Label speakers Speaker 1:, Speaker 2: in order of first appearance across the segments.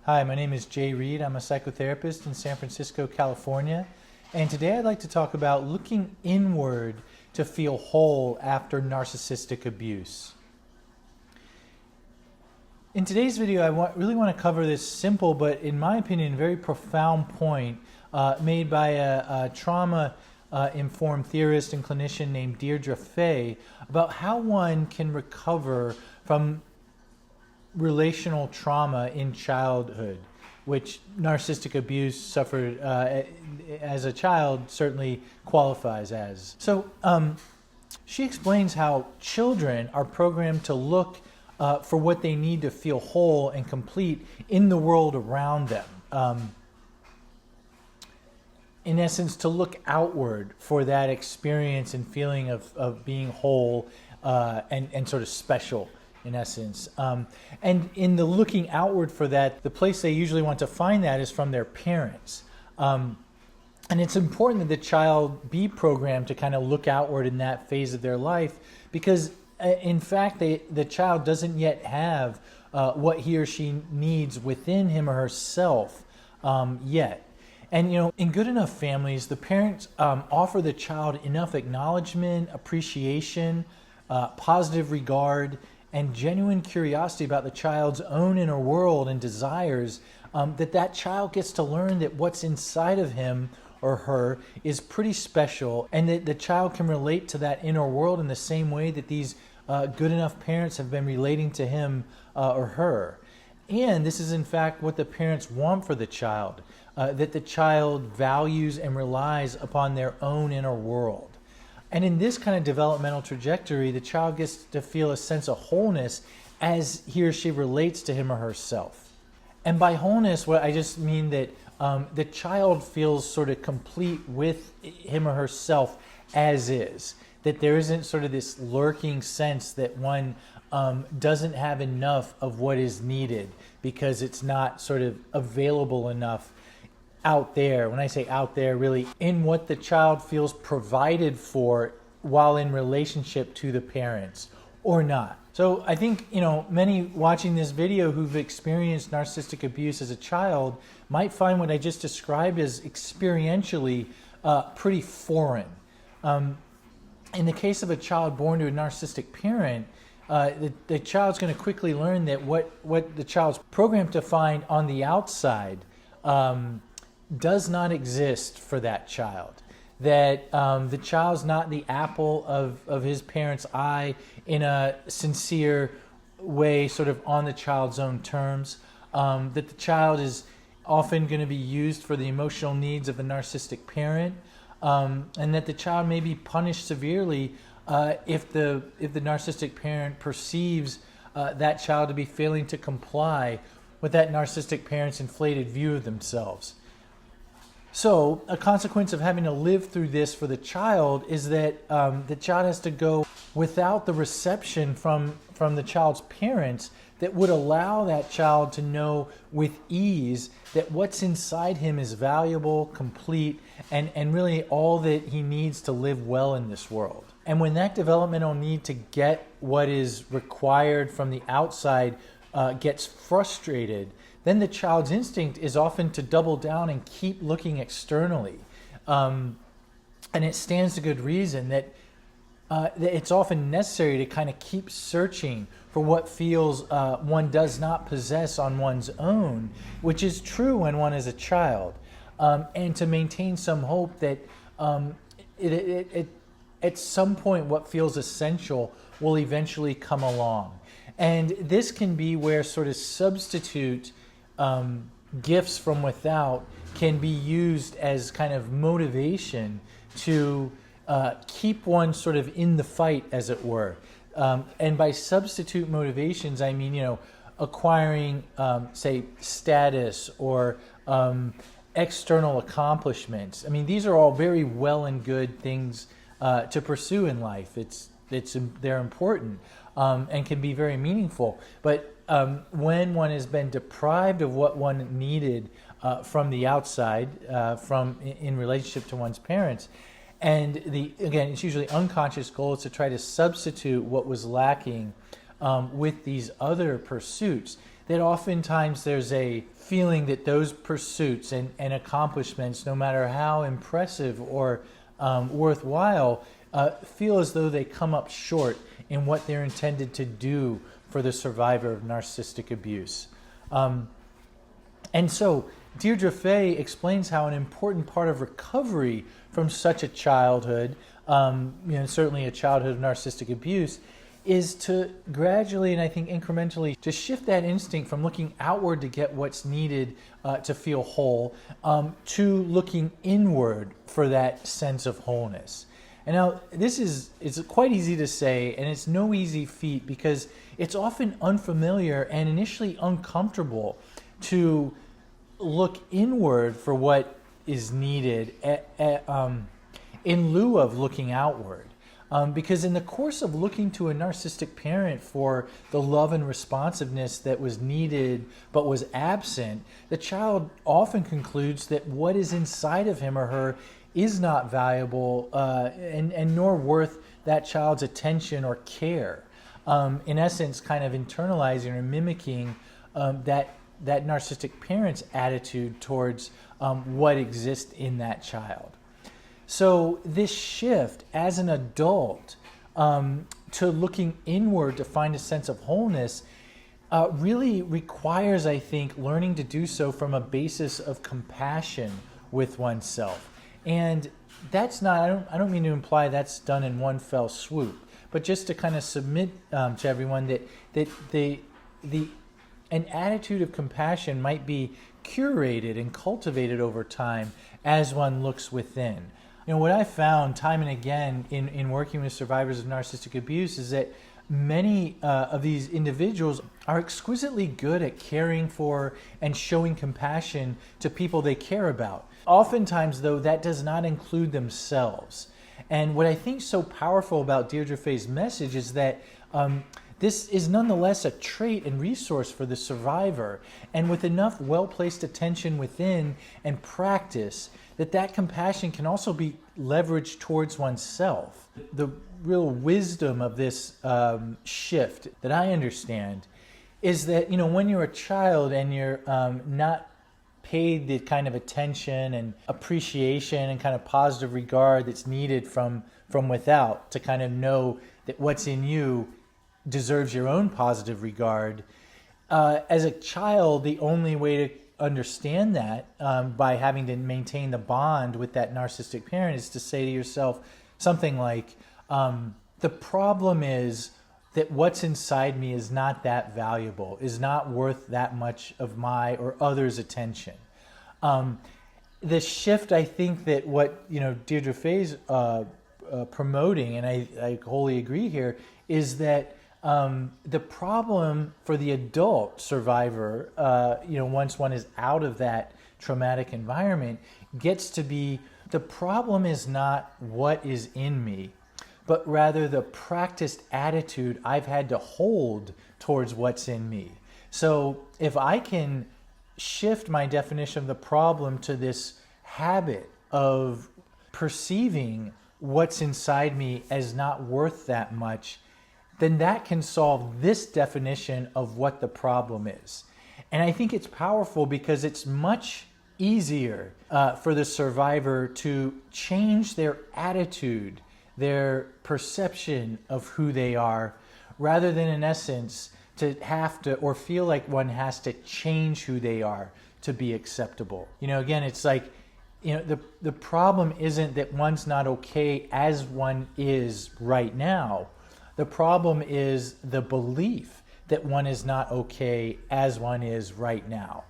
Speaker 1: Hi, my name is Jayreid. I'm a psychotherapist in San Francisco, California. And today I'd like to talk about looking inward to feel whole after narcissistic abuse. In today's video, I really want to cover this simple, but in my opinion, very profound point made by a trauma-informed theorist and clinician named Deirdre Fay about how one can recover from relational trauma in childhood, which narcissistic abuse suffered as a child certainly qualifies as. So she explains how children are programmed to look for what they need to feel whole and complete in the world around them. In essence, to look outward for that experience and feeling of being whole and sort of special, in essence. And in the looking outward for that, the place they usually want to find that is from their parents. And it's important that the child be programmed to kind of look outward in that phase of their life because, in fact, the child doesn't yet have what he or she needs within him or herself yet. And, you know, in good enough families, the parents offer the child enough acknowledgement, appreciation, positive regard, and genuine curiosity about the child's own inner world and desires, that child gets to learn that what's inside of him or her is pretty special, and that the child can relate to that inner world in the same way that these good enough parents have been relating to him or her. And this is in fact what the parents want for the child, that the child values and relies upon their own inner world. And in this kind of developmental trajectory, the child gets to feel a sense of wholeness as he or she relates to him or herself. And by wholeness, what I just mean that the child feels sort of complete with him or herself as is. That there isn't sort of this lurking sense that one doesn't have enough of what is needed because it's not sort of available enough out there. When I say out there, really in what the child feels provided for while in relationship to the parents or not. So I think, you know, many watching this video who've experienced narcissistic abuse as a child might find what I just described as experientially pretty foreign. In the case of a child born to a narcissistic parent, the child's going to quickly learn that what the child's programmed to find on the outside does not exist for that child. That the child's not the apple of his parent's eye in a sincere way, sort of on the child's own terms. That the child is often going to be used for the emotional needs of the narcissistic parent, and that the child may be punished severely if the narcissistic parent perceives that child to be failing to comply with that narcissistic parent's inflated view of themselves. So a consequence of having to live through this for the child is that the child has to go without the reception from the child's parents that would allow that child to know with ease that what's inside him is valuable, complete, and really all that he needs to live well in this world. And when that developmental need to get what is required from the outside gets frustrated, then the child's instinct is often to double down and keep looking externally. And it stands to good reason that it's often necessary to kind of keep searching for what feels one does not possess on one's own, which is true when one is a child, and to maintain some hope that at some point what feels essential will eventually come along. And this can be where sort of substitute gifts from without can be used as kind of motivation to keep one sort of in the fight, as it were. And by substitute motivations, I mean, you know, acquiring, say, status or external accomplishments. I mean, these are all very well and good things to pursue in life. They're important and can be very meaningful. But when one has been deprived of what one needed from the outside, in relationship to one's parents, and again, it's usually unconscious goal is to try to substitute what was lacking with these other pursuits, that oftentimes there's a feeling that those pursuits and accomplishments, no matter how impressive or worthwhile, feel as though they come up short in what they're intended to do for the survivor of narcissistic abuse. And so Deirdre Fay explains how an important part of recovery from such a childhood, certainly a childhood of narcissistic abuse, is to gradually and I think incrementally to shift that instinct from looking outward to get what's needed to feel whole to looking inward for that sense of wholeness. And now it's quite easy to say, and it's no easy feat because it's often unfamiliar and initially uncomfortable to look inward for what is needed in lieu of looking outward. Because in the course of looking to a narcissistic parent for the love and responsiveness that was needed but was absent, the child often concludes that what is inside of him or her is not valuable and nor worth that child's attention or care. In essence, kind of internalizing or mimicking that narcissistic parent's attitude towards what exists in that child. So this shift as an adult to looking inward to find a sense of wholeness really requires, I think, learning to do so from a basis of compassion with oneself. And that's not, I don't mean to imply that's done in one fell swoop, but just to kind of submit to everyone that an attitude of compassion might be curated and cultivated over time as one looks within. What I found time and again in working with survivors of narcissistic abuse is that many of these individuals are exquisitely good at caring for and showing compassion to people they care about. Oftentimes, though, that does not include themselves. And what I think is so powerful about Deirdre Fay's message is that this is nonetheless a trait and resource for the survivor, and with enough well-placed attention within and practice, that compassion can also be leveraged towards oneself. The real wisdom of this shift that I understand is that, when you're a child and you're not paid the kind of attention and appreciation and kind of positive regard that's needed from without to kind of know that what's in you deserves your own positive regard. As a child, the only way to understand that by having to maintain the bond with that narcissistic parent is to say to yourself something like, the problem is that what's inside me is not that valuable, is not worth that much of my or others' attention. The shift, I think that what Deirdre Fay's promoting, and I wholly agree here, is that the problem for the adult survivor, once one is out of that traumatic environment, gets to be the problem is not what is in me, but rather the practiced attitude I've had to hold towards what's in me. So if I can shift my definition of the problem to this habit of perceiving what's inside me as not worth that much, then that can solve this definition of what the problem is. And I think it's powerful because it's much easier for the survivor to change their attitude, their perception of who they are, rather than in essence to have to or feel like one has to change who they are to be acceptable. Again, it's like, the problem isn't that one's not okay as one is right now. The problem is the belief that one is not okay as one is right now.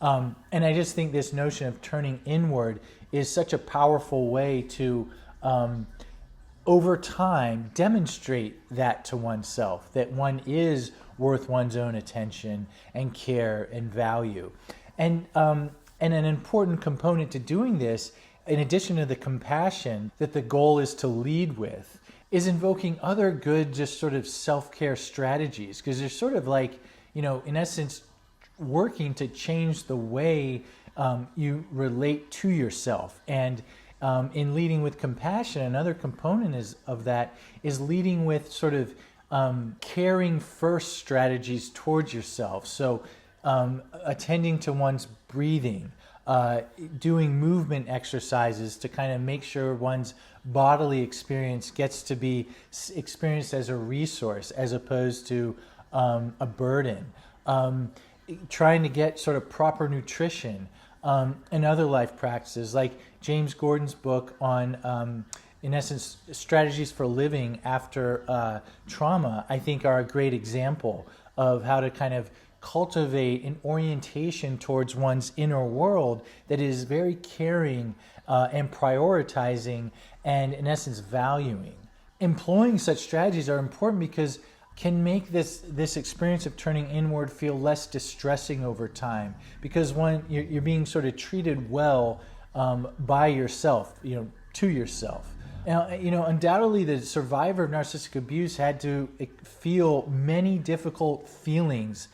Speaker 1: And I just think this notion of turning inward is such a powerful way to, over time, demonstrate that to oneself, that one is worth one's own attention and care and value. And an important component to doing this, in addition to the compassion that the goal is to lead with, is invoking other good, just sort of self-care strategies, because they're sort of like, in essence, working to change the way you relate to yourself. And in leading with compassion, another component of that is leading with sort of caring first strategies towards yourself. So attending to one's breathing, doing movement exercises to kind of make sure one's bodily experience gets to be experienced as a resource as opposed to a burden. Trying to get sort of proper nutrition, and other life practices like James Gordon's book on, in essence, strategies for living after trauma, I think are a great example of how to kind of cultivate an orientation towards one's inner world that is very caring and prioritizing and, in essence, valuing. Employing such strategies are important because can make this experience of turning inward feel less distressing over time, because you're being sort of treated well by yourself, to yourself. Now, undoubtedly the survivor of narcissistic abuse had to feel many difficult feelings,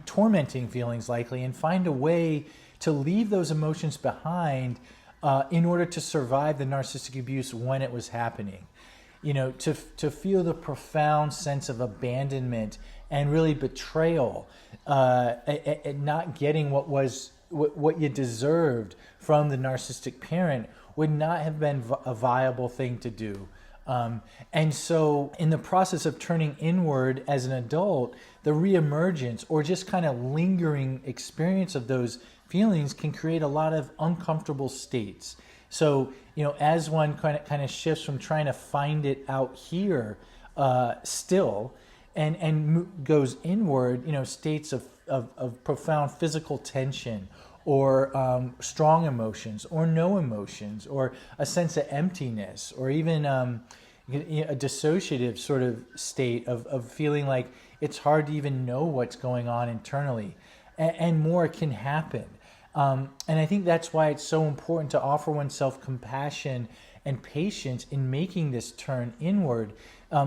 Speaker 1: tormenting feelings likely, and find a way to leave those emotions behind in order to survive the narcissistic abuse when it was happening. To feel the profound sense of abandonment and really betrayal, at not getting what you deserved from the narcissistic parent would not have been a viable thing to do. And so in the process of turning inward as an adult, the reemergence or just kind of lingering experience of those feelings can create a lot of uncomfortable states. So, as one kind of shifts from trying to find it out here still and goes inward, states of profound physical tension or strong emotions or no emotions or a sense of emptiness or even a dissociative sort of state of feeling like it's hard to even know what's going on internally, and more can happen. And I think that's why it's so important to offer oneself compassion and patience in making this turn inward,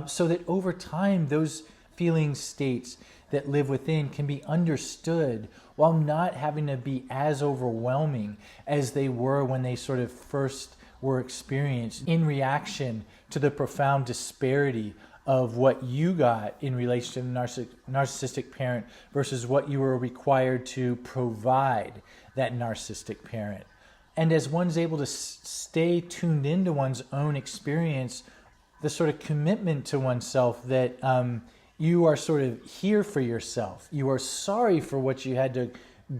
Speaker 1: so that over time those feeling states that live within can be understood while not having to be as overwhelming as they were when they sort of first were experienced in reaction to the profound disparity of what you got in relation to the narcissistic parent versus what you were required to provide that narcissistic parent. And as one's able to stay tuned into one's own experience, the sort of commitment to oneself that you are sort of here for yourself, you are sorry for what you had to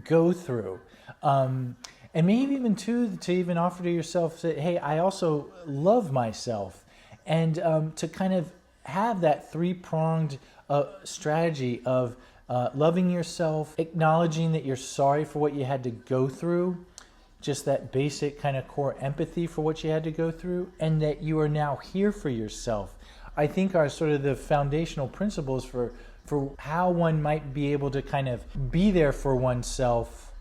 Speaker 1: go through, and maybe even to even offer to yourself that, hey, I also love myself, and to kind of have that three-pronged strategy of loving yourself, acknowledging that you're sorry for what you had to go through, just that basic kind of core empathy for what you had to go through, and that you are now here for yourself, I think are sort of the foundational principles for how one might be able to kind of be there for oneself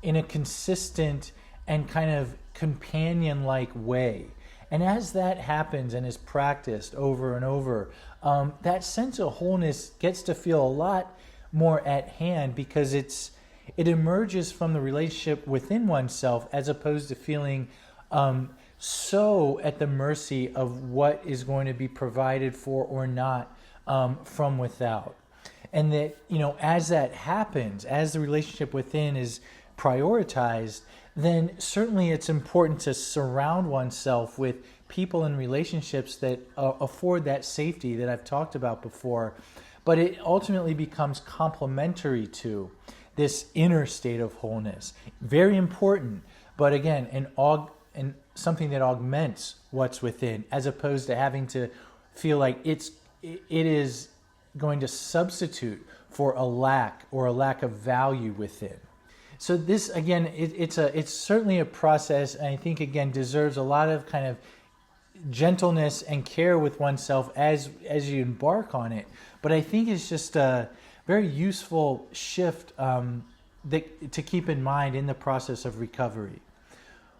Speaker 1: in a consistent and kind of companion-like way. And as that happens and is practiced over and over, that sense of wholeness gets to feel a lot more at hand, because it emerges from the relationship within oneself as opposed to feeling so at the mercy of what is going to be provided for or not from without. And that, as that happens, as the relationship within is prioritized, then certainly it's important to surround oneself with people and relationships that afford that safety that I've talked about before. But it ultimately becomes complementary to this inner state of wholeness. Very important, but again, and something that augments what's within, as opposed to having to feel like it is going to substitute for a lack of value within. So this, again, it's certainly a process, and I think, again, deserves a lot of kind of gentleness and care with oneself as you embark on it. But I think it's just a very useful shift to keep in mind in the process of recovery.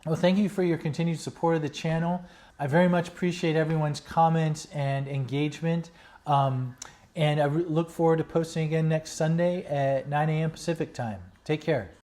Speaker 1: Well, thank you for your continued support of the channel. I very much appreciate everyone's comments and engagement. And I look forward to posting again next Sunday at 9 a.m. Pacific time. Take care.